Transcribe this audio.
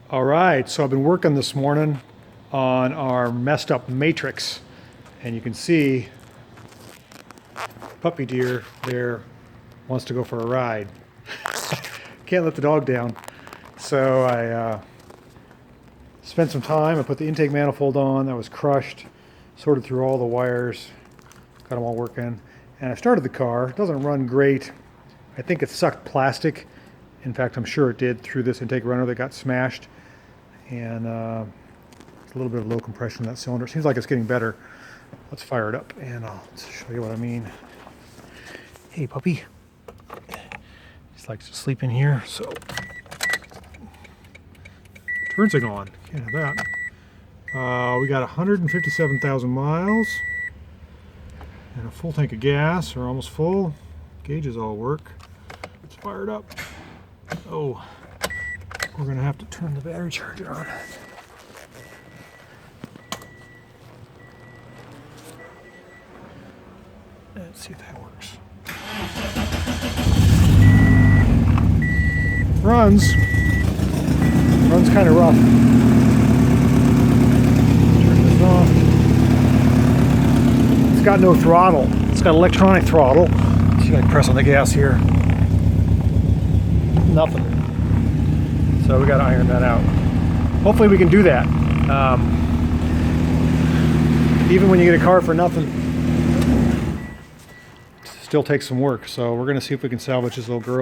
All right, so I've been working this morning on our messed up matrix, and you can see puppy deer there wants to go for a ride. Can't let the dog down. So I spent some time. I put the intake manifold on that was crushed, sorted through all the wires, got them all working, and I started the car. It doesn't run great. I think it sucked plastic. In fact, I'm sure it did through this intake runner that got smashed. And a little bit of low compression in that cylinder. Seems like it's getting better. Let's fire it up and I'll show you what I mean. Hey puppy. He likes to sleep in here, so turns are on. Can't have that. We got 157,000 miles and a full tank of gas, or almost full. Gauges all work. Let's fire it up. Oh, we're gonna have to turn the battery charger on. Let's see if that works. Runs kind of rough. Turn this off. It's got no throttle. It's got electronic throttle. See if I can press on the gas here. Nothing. So we got to iron that out. Hopefully we can do that. Even when you get a car for nothing, it still takes some work. So we're going to see if we can salvage this little girl.